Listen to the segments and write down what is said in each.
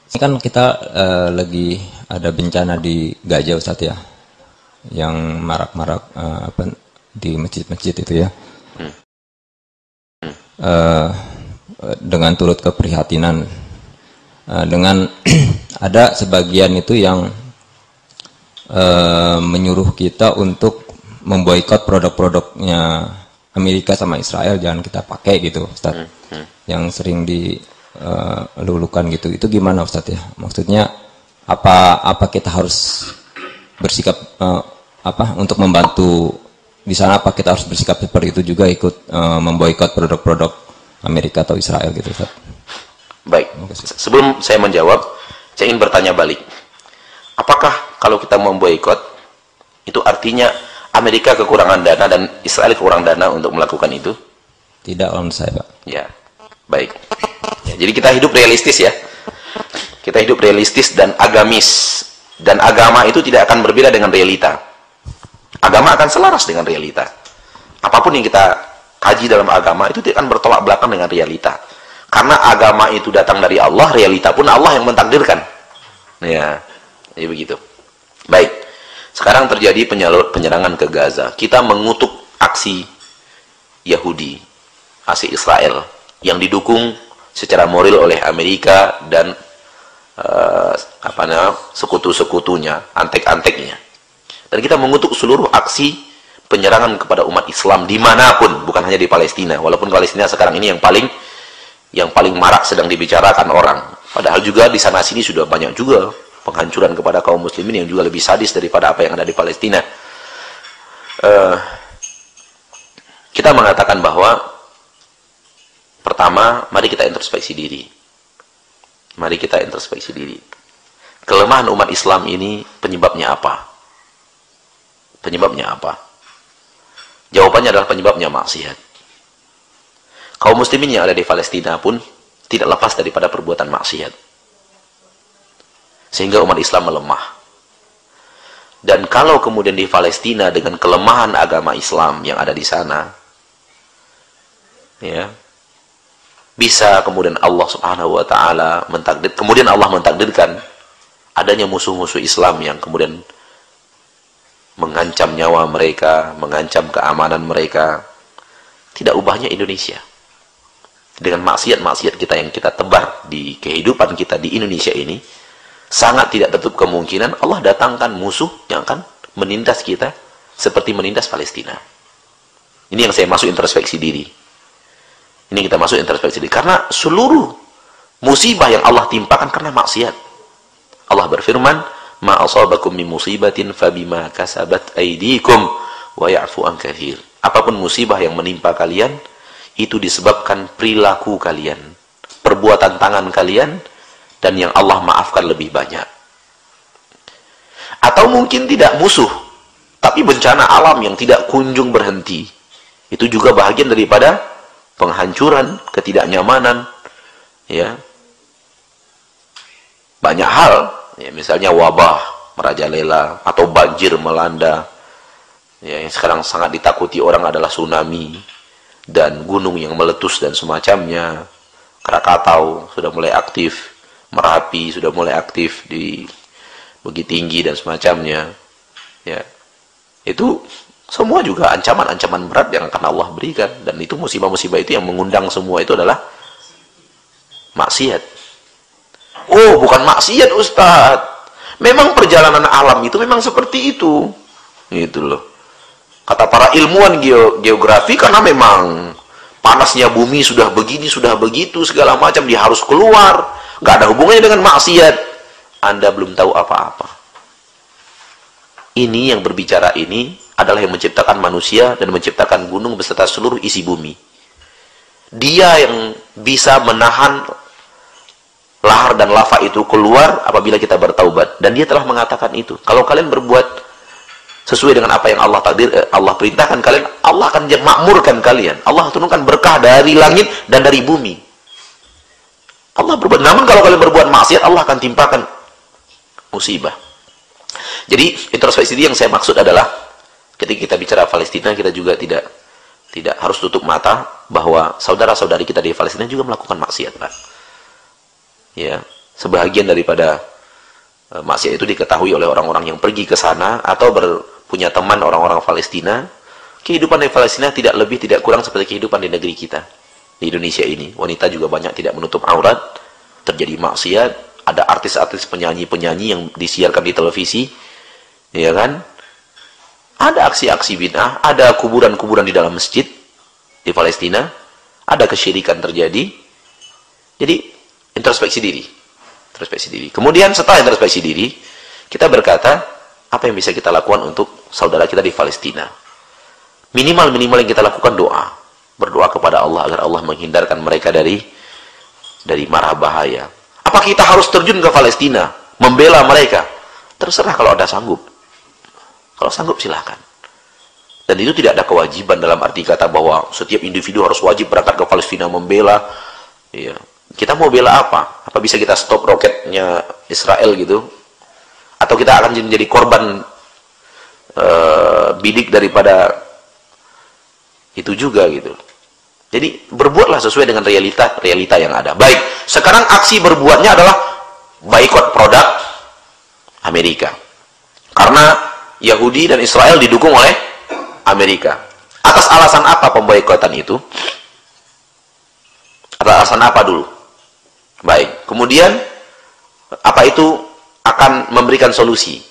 Ini kan kita lagi ada bencana di Gaza Ustadz ya, yang marak-marak di masjid-masjid itu ya. Dengan turut keprihatinan, dengan ada sebagian itu yang menyuruh kita untuk memboikot produk-produknya Amerika sama Israel, jangan kita pakai gitu Ustadz. Yang sering dilulukan gitu, itu gimana Ustadz ya? Maksudnya apa kita harus bersikap untuk membantu di sana, apa kita harus bersikap seperti itu juga, ikut memboikot produk-produk Amerika atau Israel gitu Ustadz? Baik, sebelum saya menjawab, saya ingin bertanya balik. Apakah kalau kita memboikot itu artinya Amerika kekurangan dana dan Israel kekurangan dana untuk melakukan itu? Tidak, menurut saya Pak. Ya, baik. Ya, jadi kita hidup realistis ya. Kita hidup realistis dan agamis. Dan agama itu tidak akan berbeda dengan realita. Agama akan selaras dengan realita. Apapun yang kita kaji dalam agama itu tidak akan bertolak belakang dengan realita. Karena agama itu datang dari Allah, realita pun Allah yang mentakdirkan. Ya, jadi begitu. Baik. Sekarang terjadi penyerangan ke Gaza. Kita mengutuk aksi Yahudi, aksi Israel yang didukung secara moral oleh Amerika dan sekutu-sekutunya, antek-anteknya. Dan kita mengutuk seluruh aksi penyerangan kepada umat Islam dimanapun, bukan hanya di Palestina. Walaupun Palestina sekarang ini yang paling marak sedang dibicarakan orang. Padahal juga di sana sini sudah banyak juga penghancuran kepada kaum muslimin yang juga lebih sadis daripada apa yang ada di Palestina. Kita mengatakan bahwa pertama, mari kita introspeksi diri. Mari kita introspeksi diri. Kelemahan umat Islam ini penyebabnya apa? Penyebabnya apa? Jawabannya adalah penyebabnya maksiat. Kaum muslimin yang ada di Palestina pun tidak lepas daripada perbuatan maksiat. Sehingga umat Islam melemah. Dan kalau kemudian di Palestina dengan kelemahan agama Islam yang ada di sana, ya, bisa kemudian Allah Subhanahu wa taala mentakdirkan adanya musuh-musuh Islam yang kemudian mengancam nyawa mereka, mengancam keamanan mereka. Tidak ubahnya Indonesia. Dengan maksiat-maksiat kita yang kita tebar di kehidupan kita di Indonesia ini, sangat tidak tertutup kemungkinan Allah datangkan musuh yang akan menindas kita seperti menindas Palestina. Ini yang saya masuk introspeksi diri. Ini kita masuk introspeksi diri. Karena seluruh musibah yang Allah timpakan karena maksiat. Allah berfirman, "Ma asabakum min musibatin fabima kasabat aydikum wa ya'fu an katsir." Apapun musibah yang menimpa kalian, itu disebabkan perilaku kalian, perbuatan tangan kalian, dan yang Allah maafkan lebih banyak. Atau mungkin tidak musuh, tapi bencana alam yang tidak kunjung berhenti. Itu juga bahagian daripada penghancuran, ketidaknyamanan, ya. Banyak hal, ya, misalnya wabah merajalela atau banjir melanda. Ya, yang sekarang sangat ditakuti orang adalah tsunami dan gunung yang meletus dan semacamnya. Krakatau sudah mulai aktif, Merapi sudah mulai aktif di Bukit Tinggi dan semacamnya. Ya. Itu semua juga ancaman-ancaman berat yang akan Allah berikan, dan itu musibah-musibah itu yang mengundang semua itu adalah maksiat. Oh, bukan maksiat Ustadz. Memang perjalanan alam itu memang seperti itu. Gitu loh. Kata para ilmuwan geografi, karena memang panasnya bumi sudah begini, sudah begitu, segala macam, dia harus keluar. Nggak ada hubungannya dengan maksiat. Anda belum tahu apa-apa. Ini yang berbicara ini adalah yang menciptakan manusia dan menciptakan gunung beserta seluruh isi bumi. Dia yang bisa menahan lahar dan lava itu keluar apabila kita bertaubat. Dan dia telah mengatakan itu. Kalau kalian berbuat sesuai dengan apa yang Allah perintahkan kalian, Allah akan makmurkan kalian. Allah turunkan berkah dari langit dan dari bumi. Allah berbuat. Namun kalau kalian berbuat maksiat, Allah akan timpakan musibah. Jadi introspeksi yang saya maksud adalah ketika kita bicara Palestina, kita juga tidak harus tutup mata bahwa saudara-saudari kita di Palestina juga melakukan maksiat, Pak. Ya, sebahagian daripada maksiat itu diketahui oleh orang-orang yang pergi ke sana atau punya teman orang-orang Palestina. Kehidupan di Palestina tidak lebih tidak kurang seperti kehidupan di negeri kita, di Indonesia ini. Wanita juga banyak tidak menutup aurat, terjadi maksiat, ada artis-artis penyanyi-penyanyi yang disiarkan di televisi, ya kan? Ada aksi-aksi bid'ah, ada kuburan-kuburan di dalam masjid di Palestina, ada kesyirikan terjadi. Jadi introspeksi diri. Introspeksi diri. Kemudian setelah introspeksi diri, kita berkata, apa yang bisa kita lakukan untuk saudara kita di Palestina? Minimal yang kita lakukan doa. Berdoa kepada Allah agar Allah menghindarkan mereka dari mara bahaya. Apa kita harus terjun ke Palestina, membela mereka? Terserah kalau ada sanggup. Kalau sanggup silahkan. Dan itu tidak ada kewajiban dalam arti kata bahwa setiap individu harus wajib berangkat ke Palestina membela. Ya. Kita mau bela apa? Apa bisa kita stop roketnya Israel gitu? Atau kita akan menjadi korban bidik daripada itu juga gitu. Jadi berbuatlah sesuai dengan realita yang ada. Baik, sekarang aksi berbuatnya adalah boikot produk Amerika. Karena Yahudi dan Israel didukung oleh Amerika. Atas alasan apa pemboikotan itu? Atas alasan apa dulu? Baik, kemudian apa itu akan memberikan solusi?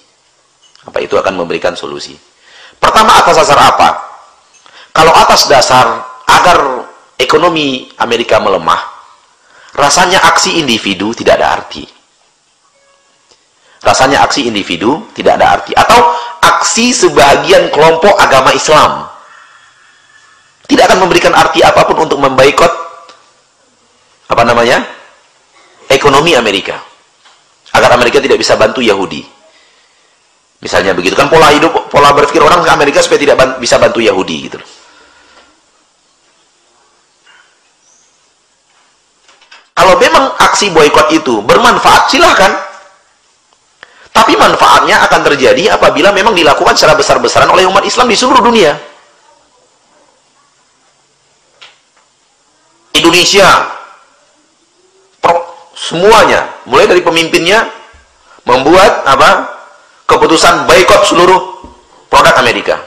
Apa itu akan memberikan solusi? Pertama, atas dasar apa? Kalau atas dasar agar ekonomi Amerika melemah, rasanya aksi individu tidak ada arti. Rasanya aksi individu tidak ada arti. Atau aksi sebagian kelompok agama Islam tidak akan memberikan arti apapun untuk memboikot ekonomi Amerika, agar Amerika tidak bisa bantu Yahudi. Misalnya begitu kan pola berpikir orang ke Amerika supaya tidak bisa bantu Yahudi gitu. Kalau memang aksi boikot itu bermanfaat, silahkan. Tapi manfaatnya akan terjadi apabila memang dilakukan secara besar-besaran oleh umat Islam di seluruh dunia. Indonesia, semuanya, mulai dari pemimpinnya, membuat keputusan boikot seluruh produk Amerika.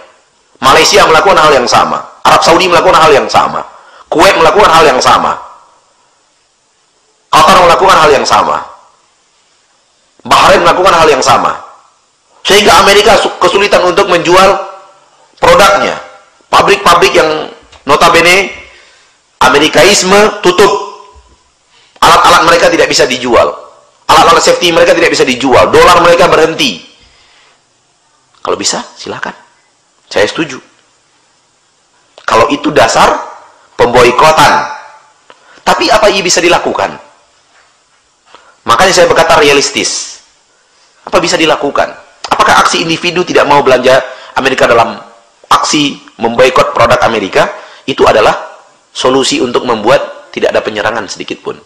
Malaysia melakukan hal yang sama. Arab Saudi melakukan hal yang sama. Kuwait melakukan hal yang sama. Qatar melakukan hal yang sama. Bahrain melakukan hal yang sama. Sehingga Amerika kesulitan untuk menjual produknya. Pabrik-pabrik yang notabene Amerikaisme tutup. Alat-alat mereka tidak bisa dijual. Alat-alat safety mereka tidak bisa dijual. Dolar mereka berhenti. Kalau bisa, silakan. Saya setuju. Kalau itu dasar pemboikotan. Tapi apa yang bisa dilakukan? Makanya saya berkata realistis. Apa bisa dilakukan? Apakah aksi individu tidak mau belanja Amerika dalam aksi memboikot produk Amerika itu adalah solusi untuk membuat tidak ada penyerangan sedikit pun?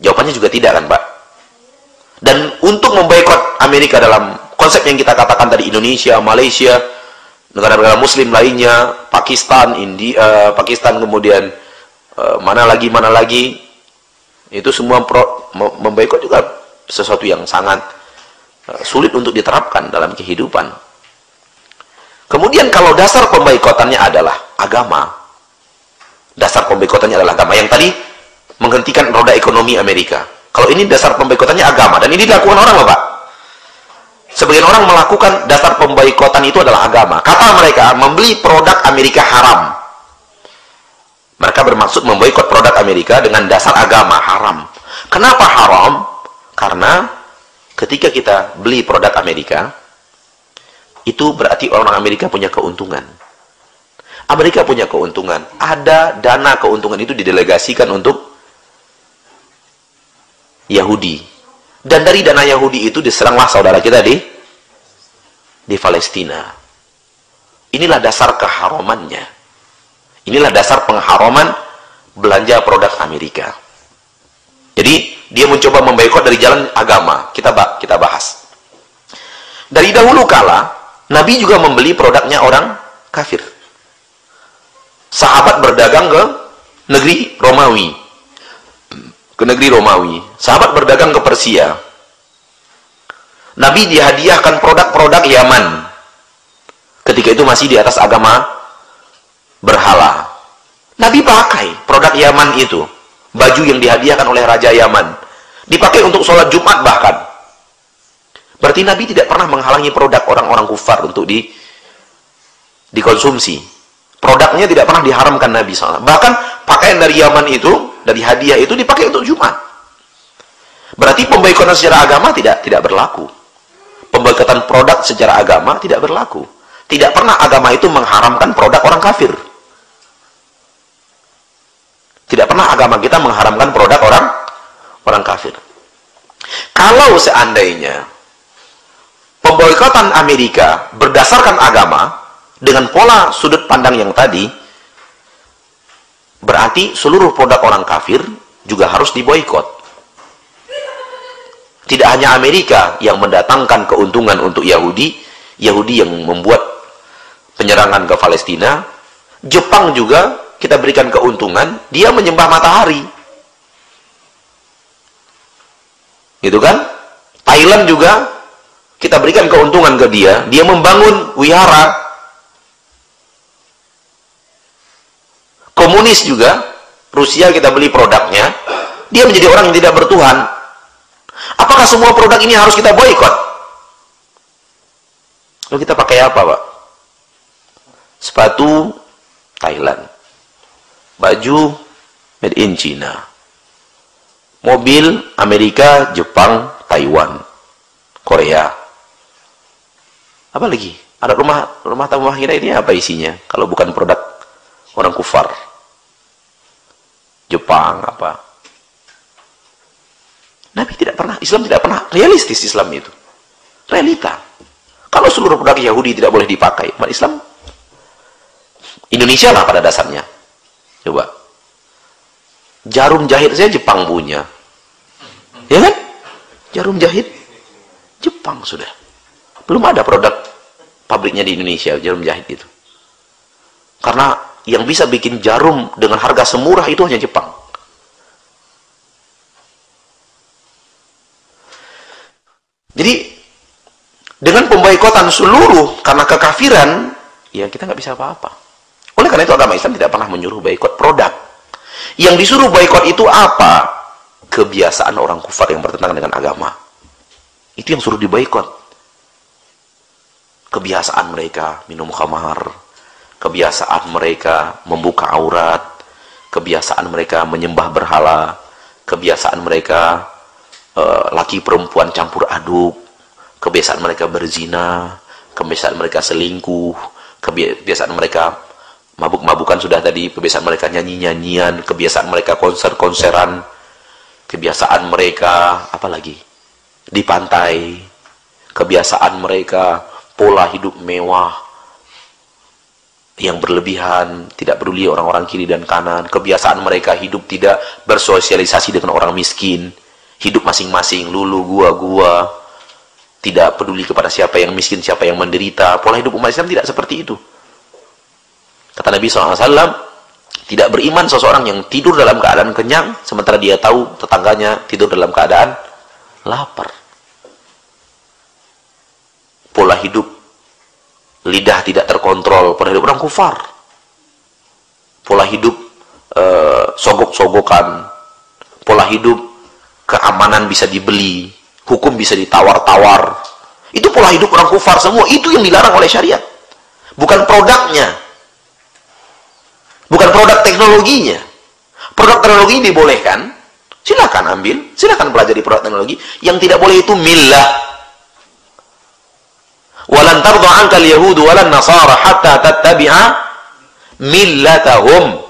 Jawabannya juga tidak kan, Pak? Dan untuk memboikot Amerika dalam konsep yang kita katakan tadi, Indonesia, Malaysia, negara-negara Muslim lainnya, Pakistan, India, Pakistan kemudian mana lagi, itu semua memboikot juga sesuatu yang sangat sulit untuk diterapkan dalam kehidupan. Kemudian kalau dasar pemboikotannya adalah agama, dasar pemboikotannya adalah agama, yang tadi menghentikan roda ekonomi Amerika. Kalau ini dasar pemboikotannya agama, dan ini dilakukan orang loh, Pak. Sebagian orang melakukan dasar pemboikotan itu adalah agama. Kata mereka, membeli produk Amerika haram. Mereka bermaksud memboikot produk Amerika dengan dasar agama, haram. Kenapa haram? Karena ketika kita beli produk Amerika, itu berarti orang Amerika punya keuntungan. Amerika punya keuntungan. Ada dana keuntungan itu didelegasikan untuk Yahudi. Dan dari dana Yahudi itu diseranglah saudara kita di Palestina. Inilah dasar keharamannya. Inilah dasar pengharaman belanja produk Amerika. Jadi, dia mencoba memboikot dari jalan agama. Kita bahas. Dari dahulu kala, Nabi juga membeli produknya orang kafir. Sahabat berdagang ke negeri Romawi. ke negeri Romawi. Sahabat berdagang ke Persia. Nabi dihadiahkan produk-produk Yaman. Ketika itu masih di atas agama berhala. Nabi pakai produk Yaman itu. Baju yang dihadiahkan oleh Raja Yaman. Dipakai untuk sholat Jumat bahkan. Berarti Nabi tidak pernah menghalangi produk orang-orang kufar untuk dikonsumsi. Produknya tidak pernah diharamkan Nabi SAW. Bahkan pakaian dari Yaman itu, dari hadiah itu dipakai untuk Jumat. Berarti pemboikotan secara agama tidak berlaku. Pemboikotan produk secara agama tidak berlaku. Tidak pernah agama itu mengharamkan produk orang kafir. Tidak pernah agama kita mengharamkan produk orang kafir. Kalau seandainya pemboikotan Amerika berdasarkan agama dengan pola sudut pandang yang tadi, berarti seluruh produk orang kafir juga harus diboikot. Tidak hanya Amerika yang mendatangkan keuntungan untuk Yahudi yang membuat penyerangan ke Palestina, Jepang juga kita berikan keuntungan, dia menyembah matahari. Gitu kan? Thailand juga kita berikan keuntungan ke dia membangun wihara. Komunis juga, Rusia kita beli produknya, dia menjadi orang yang tidak bertuhan. Apakah semua produk ini harus kita boikot? Lalu kita pakai apa, Pak? Sepatu Thailand, baju made in China, mobil Amerika, Jepang, Taiwan, Korea. Apa lagi? Ada rumah tangga kita ini apa isinya? Kalau bukan produk orang kufar, Jepang apa? Nabi tidak pernah, Islam tidak pernah realistis. Islam itu realita. Kalau seluruh produk Yahudi tidak boleh dipakai, umat Islam Indonesia lah pada dasarnya. Coba, jarum jahit saya Jepang punya, ya kan? Jarum jahit Jepang sudah. Belum ada produk pabriknya di Indonesia jarum jahit itu. Karena yang bisa bikin jarum dengan harga semurah itu hanya Jepang. Jadi dengan pemboikotan seluruh karena kekafiran, ya kita nggak bisa apa-apa. Oleh karena itu agama Islam tidak pernah menyuruh boikot produk. Yang disuruh boikot itu apa? Kebiasaan orang kufar yang bertentangan dengan agama. Itu yang suruh diboikot. Kebiasaan mereka minum khamar, kebiasaan mereka membuka aurat, kebiasaan mereka menyembah berhala, kebiasaan mereka laki perempuan campur aduk, kebiasaan mereka berzina, kebiasaan mereka selingkuh, kebiasaan mereka mabuk-mabukan sudah tadi, kebiasaan mereka nyanyi-nyanyian, kebiasaan mereka konser-konseran, kebiasaan mereka apa lagi? Di pantai, kebiasaan mereka pola hidup mewah yang berlebihan, tidak peduli orang-orang kiri dan kanan, kebiasaan mereka hidup tidak bersosialisasi dengan orang miskin, hidup masing-masing, lulu gua, tidak peduli kepada siapa yang miskin, siapa yang menderita. Pola hidup umat Islam tidak seperti itu. Kata Nabi SAW, tidak beriman seseorang yang tidur dalam keadaan kenyang, sementara dia tahu tetangganya tidur dalam keadaan lapar. Pola hidup lidah tidak terkontrol, pola hidup orang kufar. Pola hidup sogok-sogokan, pola hidup keamanan bisa dibeli, hukum bisa ditawar-tawar. Itu pola hidup orang kufar semua. Itu yang dilarang oleh syariat. Bukan produknya. Bukan produk teknologinya. Produk teknologi dibolehkan. Silakan ambil, silakan pelajari produk teknologi. Yang tidak boleh itu millah. Walan tardha 'ankal yahudu walan nasara hatta tattabi'a millatahum.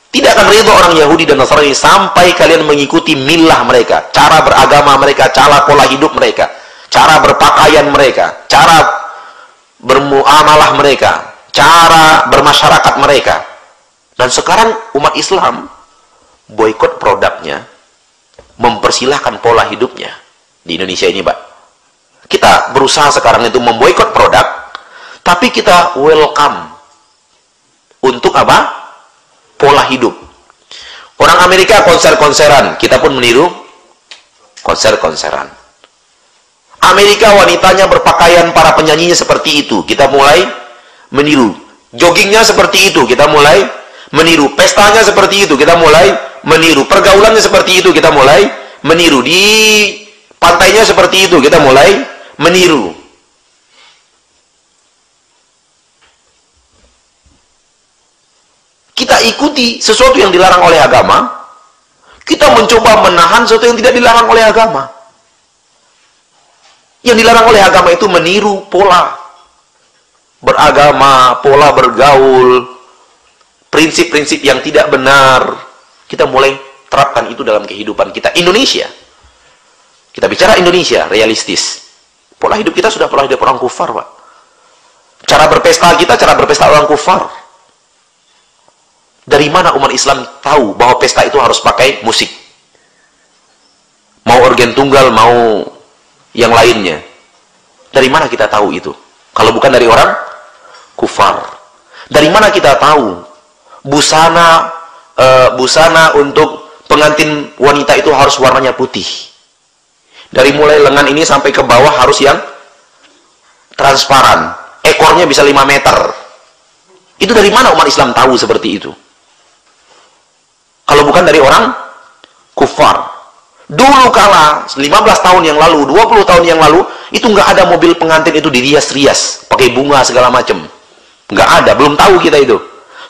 Tidak akan ridho orang Yahudi dan Nasrani sampai kalian mengikuti millah mereka, cara beragama mereka, cara pola hidup mereka, cara berpakaian mereka, cara bermuamalah mereka, cara bermasyarakat mereka. Dan sekarang umat Islam boikot produknya, mempersilahkan pola hidupnya. Di Indonesia ini, Pak, kita berusaha sekarang itu memboikot produk, tapi kita welcome untuk apa? Pola hidup. Orang Amerika konser-konseran, kita pun meniru konser-konseran. Amerika wanitanya berpakaian, para penyanyinya seperti itu, kita mulai meniru. Joggingnya seperti itu, kita mulai meniru. Pestanya seperti itu, kita mulai meniru. Pergaulannya seperti itu, kita mulai meniru. Di pantainya seperti itu, kita mulai meniru. Kita ikuti sesuatu yang dilarang oleh agama, kita mencoba menahan sesuatu yang tidak dilarang oleh agama. Yang dilarang oleh agama itu meniru pola beragama, pola bergaul, prinsip-prinsip yang tidak benar. Kita mulai terapkan itu dalam kehidupan kita. Indonesia, kita bicara Indonesia, realistis. Pola hidup kita sudah pola hidup orang kufar, Pak. Cara berpesta kita, cara berpesta orang kufar. Dari mana umat Islam tahu bahwa pesta itu harus pakai musik? Mau organ tunggal, mau yang lainnya. Dari mana kita tahu itu? Kalau bukan dari orang kufar. Dari mana kita tahu busana untuk pengantin wanita itu harus warnanya putih? Dari mulai lengan ini sampai ke bawah harus yang transparan. Ekornya bisa 5 meter. Itu dari mana umat Islam tahu seperti itu? Kalau bukan dari orang kufar. Dulu kala 15 tahun yang lalu, 20 tahun yang lalu, itu nggak ada mobil pengantin itu dirias-rias, pakai bunga segala macam. Nggak ada, belum tahu kita itu.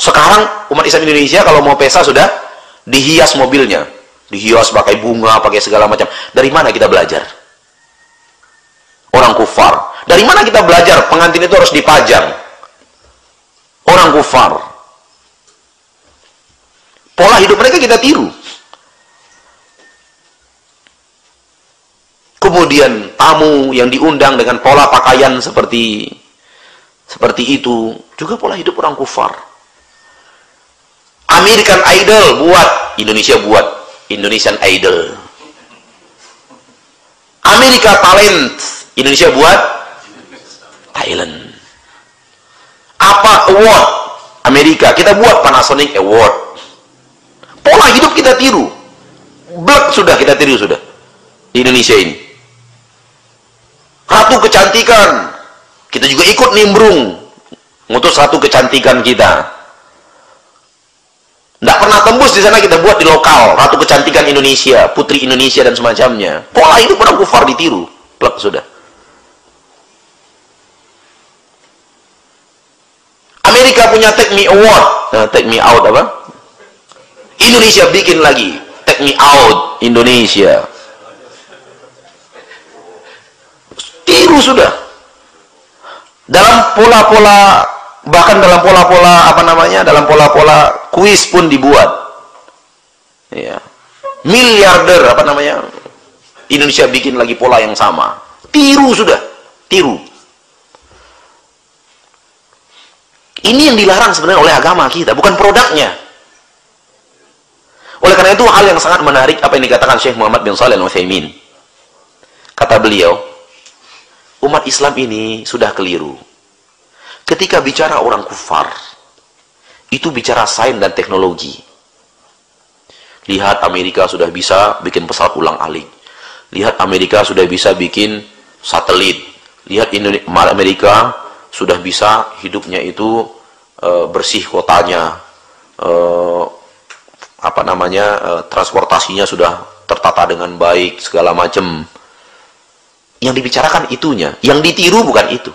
Sekarang umat Islam Indonesia kalau mau pesta sudah dihias mobilnya, dihias pakai bunga, pakai segala macam. Dari mana kita belajar? Orang kufar. Dari mana kita belajar pengantin itu harus dipajang? Orang kufar. Pola hidup mereka kita tiru. Kemudian tamu yang diundang dengan pola pakaian seperti itu, juga pola hidup orang kufar. American Idol buat, Indonesia buat Indonesian Idol. Amerika Talent, Indonesia buat Thailand. Apa award Amerika, kita buat Panasonic Award. Pola hidup kita tiru. Blek sudah kita tiru sudah di Indonesia ini. Ratu kecantikan, kita juga ikut nimbrung ngutus ratu kecantikan kita. Tidak pernah tembus di sana, kita buat di lokal ratu kecantikan Indonesia, putri Indonesia dan semacamnya. Pola hidup orang kufar ditiru. Blek sudah. Amerika punya Take Me Award. Take Me Out apa? Indonesia bikin lagi Take Me Out Indonesia. Tiru sudah. Dalam pola-pola, bahkan dalam pola-pola apa namanya, dalam pola-pola kuis pun dibuat. Ya. Miliarder apa namanya? Indonesia bikin lagi pola yang sama. Tiru sudah. Tiru. Ini yang dilarang sebenarnya oleh agama kita, bukan produknya. Oleh karena itu hal yang sangat menarik apa yang dikatakan Syekh Muhammad bin Shalih Al-Utsaimin. Kata beliau, umat Islam ini sudah keliru. Ketika bicara orang kufar, itu bicara sains dan teknologi. Lihat Amerika sudah bisa bikin pesawat ulang-alik. Lihat Amerika sudah bisa bikin satelit. Lihat Amerika sudah bisa hidupnya itu bersih kotanya. Transportasinya sudah tertata dengan baik, segala macam. Yang dibicarakan itunya, yang ditiru bukan itu.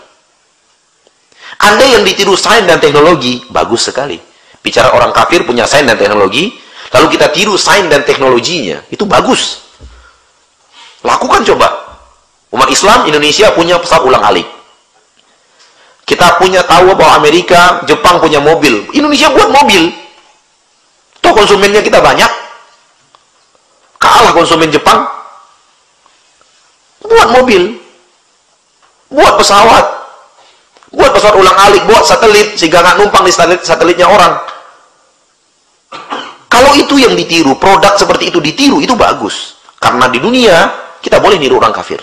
Anda yang ditiru sains dan teknologi, bagus sekali. Bicara orang kafir punya sains dan teknologi, lalu kita tiru sains dan teknologinya, itu bagus. Lakukan coba. Umat Islam Indonesia punya pesawat ulang-alik. Kita punya tahu bahwa Amerika, Jepang punya mobil. Indonesia buat mobil. Toh konsumennya kita banyak. Kalah konsumen Jepang. Buat mobil. Buat pesawat. Buat pesawat ulang-alik, buat satelit sehingga nggak numpang di satelitnya orang. Kalau itu yang ditiru, produk seperti itu ditiru, itu bagus. Karena di dunia kita boleh niru orang kafir.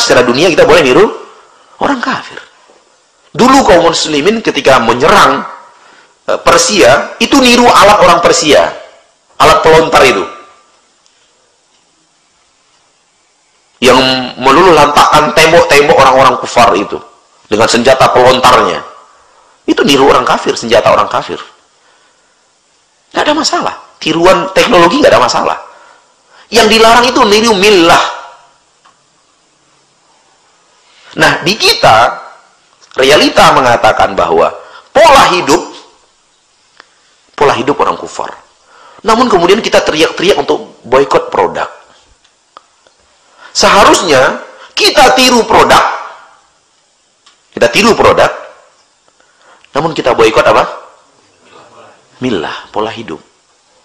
Secara dunia kita boleh niru orang kafir. Dulu kaum muslimin ketika menyerang Persia, itu niru alat orang Persia. Alat pelontar itu. Yang meluluh lantakkan tembok-tembok orang-orang kufar itu. Dengan senjata pelontarnya. Itu niru orang kafir, senjata orang kafir. Nggak ada masalah. Tiruan teknologi nggak ada masalah. Yang dilarang itu niru millah. Nah, di kita, realita mengatakan bahwa pola hidup orang kufar. Namun kemudian kita teriak-teriak untuk boikot produk. Seharusnya kita tiru produk. Kita tiru produk. Namun kita boikot apa? Millah, pola hidup.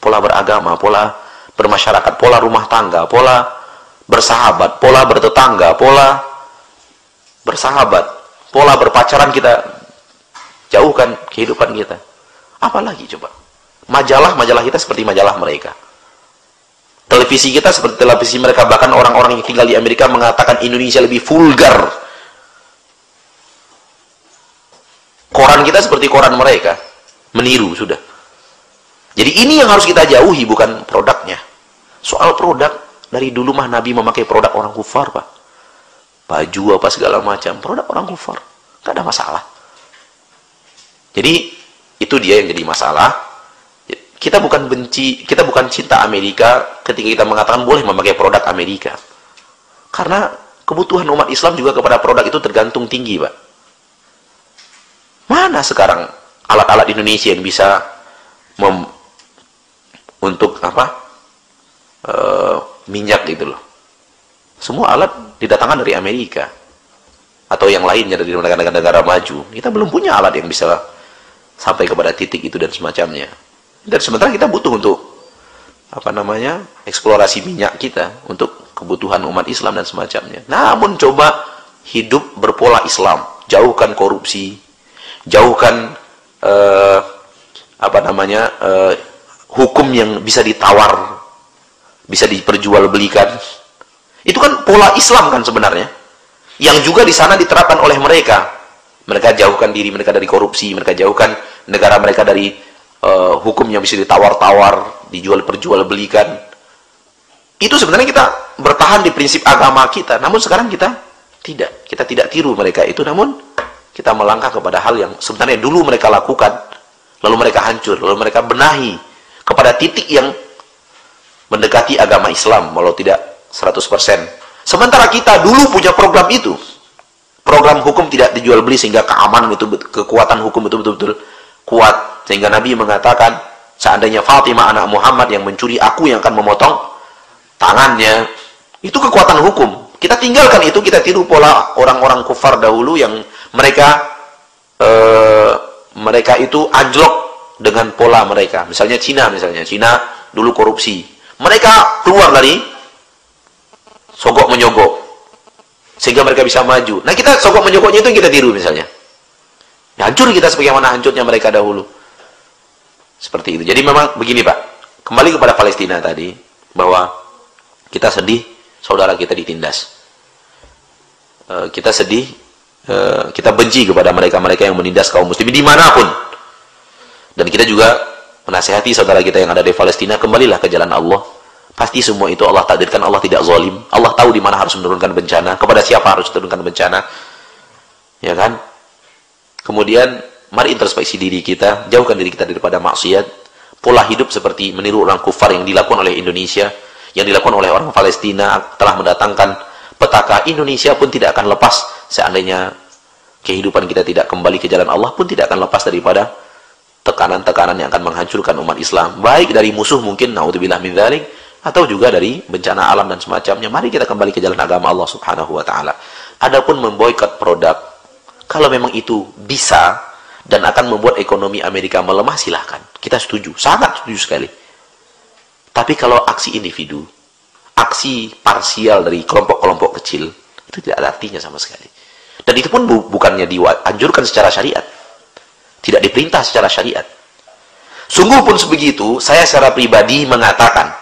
Pola beragama, pola bermasyarakat, pola rumah tangga, pola bersahabat, pola bertetangga, pola bersahabat, pola berpacaran kita jauhkan kehidupan kita. Apalagi coba? Majalah kita seperti majalah mereka. Televisi kita seperti televisi mereka. Bahkan orang-orang yang tinggal di Amerika mengatakan Indonesia lebih vulgar. Koran kita seperti koran mereka. Meniru sudah. Jadi ini yang harus kita jauhi, bukan produknya. Soal produk, dari dulu mah Nabi memakai produk orang kufar, Pak. Baju apa segala macam, produk orang kufar. Gak ada masalah. Jadi itu dia yang jadi masalah. Kita bukan benci, kita bukan cinta Amerika ketika kita mengatakan boleh memakai produk Amerika. Karena kebutuhan umat Islam juga kepada produk itu tergantung tinggi, Pak. Mana sekarang alat-alat Indonesia yang bisa untuk apa? Minyak gitu loh. Semua alat didatangkan dari Amerika atau yang lainnya dari negara-negara maju. Kita belum punya alat yang bisa sampai kepada titik itu dan semacamnya. Dan sementara kita butuh untuk apa namanya, eksplorasi minyak kita untuk kebutuhan umat Islam dan semacamnya. Namun coba hidup berpola Islam, jauhkan korupsi, jauhkan apa namanya, hukum yang bisa ditawar, bisa diperjualbelikan. Itu kan pola Islam kan sebenarnya, yang juga di sana diterapkan oleh mereka. Mereka jauhkan diri mereka dari korupsi, mereka jauhkan negara mereka dari hukum yang bisa ditawar-tawar, dijual-perjualbelikan. Itu sebenarnya kita bertahan di prinsip agama kita. Namun sekarang kita tidak tiru mereka itu, namun kita melangkah kepada hal yang sebenarnya dulu mereka lakukan, lalu mereka hancur, lalu mereka benahi kepada titik yang mendekati agama Islam, walau tidak 100%. Sementara kita dulu punya program itu. Program hukum tidak dijual beli sehingga keamanan itu, kekuatan hukum itu betul-betul kuat. Sehingga Nabi mengatakan, seandainya Fatimah anak Muhammad yang mencuri, aku yang akan memotong tangannya. Itu kekuatan hukum. Kita tinggalkan itu, kita tiru pola orang-orang kufar dahulu yang mereka itu anjlok dengan pola mereka. Misalnya Cina dulu korupsi. Mereka keluar dari sogok menyogok sehingga mereka bisa maju. Nah, kita sogok menyogoknya itu yang kita tiru misalnya. Ya, hancur kita sebagaimana hancurnya mereka dahulu. Seperti itu. Jadi memang begini, Pak. Kembali kepada Palestina tadi, bahwa kita sedih saudara kita ditindas. Kita sedih, kita benci kepada mereka-mereka yang menindas kaum muslimin dimanapun. Dan kita juga menasihati saudara kita yang ada di Palestina, kembalilah ke jalan Allah. Pasti semua itu Allah takdirkan, Allah tidak zalim. Allah tahu di mana harus menurunkan bencana, kepada siapa harus menurunkan bencana. Ya kan? Kemudian mari introspeksi diri kita, jauhkan diri kita daripada maksiat. Pola hidup seperti meniru orang kufar yang dilakukan oleh Indonesia, yang dilakukan oleh orang Palestina, telah mendatangkan petaka. Indonesia pun tidak akan lepas, seandainya kehidupan kita tidak kembali ke jalan Allah pun tidak akan lepas daripada tekanan-tekanan yang akan menghancurkan umat Islam, baik dari musuh mungkin, naudzubillah min dzalik, atau juga dari bencana alam dan semacamnya. Mari kita kembali ke jalan agama Allah Subhanahu wa taala. Adapun memboikot produk, kalau memang itu bisa dan akan membuat ekonomi Amerika melemah, silahkan. Kita setuju, sangat setuju sekali. Tapi kalau aksi individu, aksi parsial dari kelompok-kelompok kecil, itu tidak ada artinya sama sekali. Dan itu pun bukannya dianjurkan secara syariat. Tidak diperintah secara syariat. Sungguh pun sebegitu, saya secara pribadi mengatakan,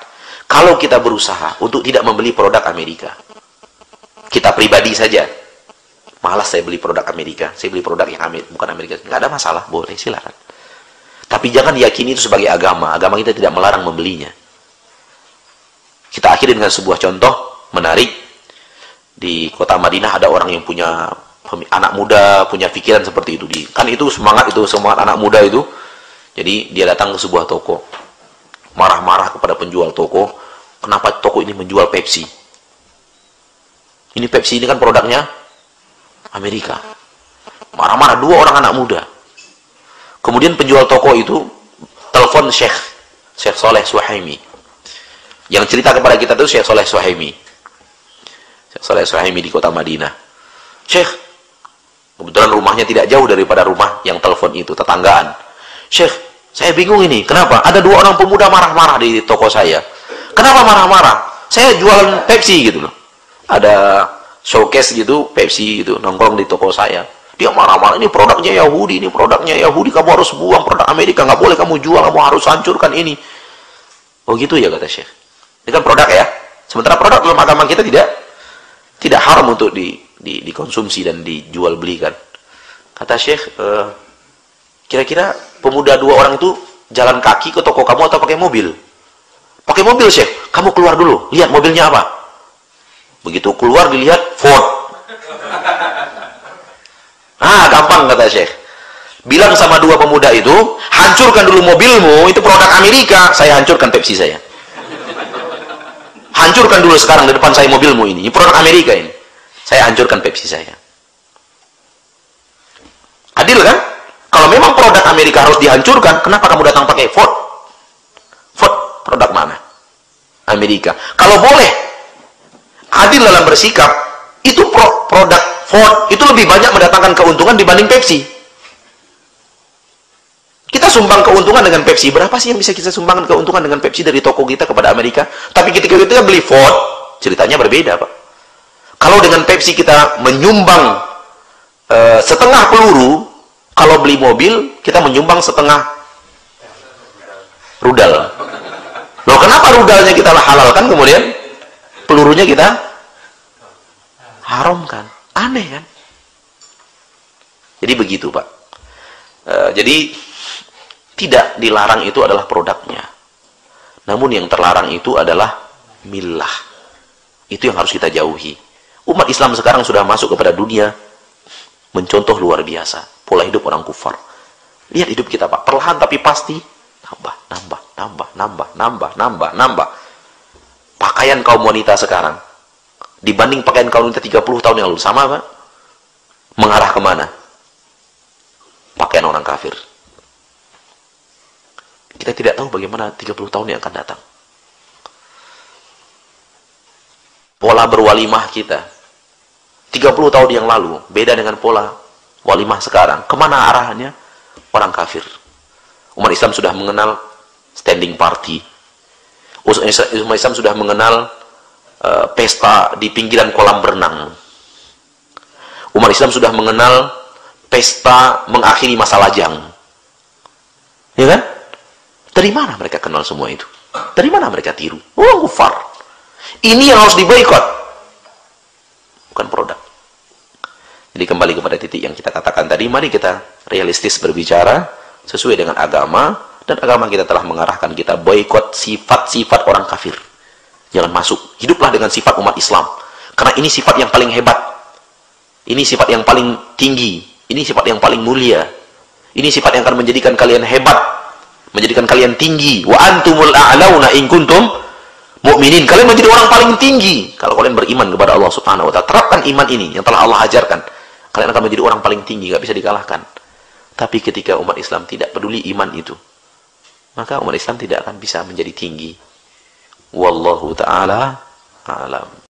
kalau kita berusaha untuk tidak membeli produk Amerika, kita pribadi saja, malas saya beli produk Amerika, saya beli produk yang bukan Amerika, nggak ada masalah, boleh, silakan. Tapi jangan yakini itu sebagai agama. Agama kita tidak melarang membelinya. Kita akhiri dengan sebuah contoh menarik. Di kota Madinah ada orang yang punya anak muda, punya pikiran seperti itu. Kan itu semangat anak muda itu. Jadi dia datang ke sebuah toko. Marah-marah kepada penjual toko. Kenapa toko ini menjual Pepsi? Ini Pepsi ini kan produknya Amerika. Marah-marah dua orang anak muda. Kemudian penjual toko itu telepon Syekh Saleh Suhaimi. Yang cerita kepada kita itu Syekh Saleh Suhaimi. Syekh Saleh Suhaimi di kota Madinah. Syekh, kebetulan rumahnya tidak jauh daripada rumah yang telepon itu, tetanggaan. Syekh, saya bingung ini. Kenapa? Ada dua orang pemuda marah-marah di toko saya. Kenapa marah-marah? Saya jualan Pepsi gitu loh. Ada showcase gitu, Pepsi gitu, nongkrong di toko saya. Dia marah-marah, ini produknya Yahudi, kamu harus buang produk Amerika, nggak boleh kamu jual, kamu harus hancurkan ini. Oh gitu ya, kata Syekh. Ini kan produk ya. Sementara produk dalam agama kita tidak haram untuk dikonsumsi dan dijual belikan. Kata Syekh, kira-kira pemuda dua orang itu jalan kaki ke toko kamu atau pakai mobil? Pakai mobil, Syekh. Kamu keluar dulu, lihat mobilnya apa. Begitu keluar dilihat Ford. Gampang, kata Syekh. Bilang sama dua pemuda itu, hancurkan dulu mobilmu, itu produk Amerika, saya hancurkan Pepsi saya. Hancurkan dulu sekarang di depan saya mobilmu ini produk Amerika ini. Saya hancurkan Pepsi saya. Adil kan? Kalau memang produk Amerika harus dihancurkan, kenapa kamu datang pakai Ford? Ford, produk mana? Amerika. Kalau boleh, adil dalam bersikap, itu produk Ford itu lebih banyak mendatangkan keuntungan dibanding Pepsi. Kita sumbang keuntungan dengan Pepsi. Berapa sih yang bisa kita sumbangkan keuntungan dengan Pepsi dari toko kita kepada Amerika? Tapi ketika kita beli Ford, ceritanya berbeda, Pak. Kalau dengan Pepsi kita menyumbang setengah peluru, kalau beli mobil, kita menyumbang setengah rudal. Loh, kenapa rudalnya kita halalkan, kemudian pelurunya kita haramkan? Aneh kan? Jadi begitu, Pak. Jadi tidak dilarang itu adalah produknya. Namun yang terlarang itu adalah millah. Itu yang harus kita jauhi. Umat Islam sekarang sudah masuk kepada dunia mencontoh luar biasa. Pola hidup orang kufar. Lihat hidup kita, Pak. Perlahan tapi pasti nambah. Pakaian kaum wanita sekarang dibanding pakaian kaum wanita 30 tahun yang lalu, sama, Pak? Mengarah kemana? Pakaian orang kafir. Kita tidak tahu bagaimana 30 tahun yang akan datang. Pola berwalimah kita 30 tahun yang lalu beda dengan pola walimah sekarang. Kemana arahnya? Orang kafir. Umat Islam sudah mengenal standing party. Umat Islam sudah mengenal pesta di pinggiran kolam berenang. Umat Islam sudah mengenal pesta mengakhiri masa lajang. Ya kan? Dari mana mereka kenal semua itu? Dari mana mereka tiru? Oh, kufar. Ini yang harus diboikot. Bukan produk. Jadi kembali kepada titik yang kita katakan tadi, mari kita realistis berbicara sesuai dengan agama, dan agama kita telah mengarahkan kita boikot sifat-sifat orang kafir. Jangan masuk. Hiduplah dengan sifat umat Islam. Karena ini sifat yang paling hebat. Ini sifat yang paling tinggi. Ini sifat yang paling mulia. Ini sifat yang akan menjadikan kalian hebat. Menjadikan kalian tinggi. Wa antumul a'launa in kuntum mu'minin. Kalian menjadi orang paling tinggi kalau kalian beriman kepada Allah Subhanahu wa taala. Terapkan iman ini yang telah Allah ajarkan. Kalian akan menjadi orang paling tinggi, gak bisa dikalahkan. Tapi ketika umat Islam tidak peduli iman itu, maka umat Islam tidak akan bisa menjadi tinggi. Wallahu ta'ala a'lam.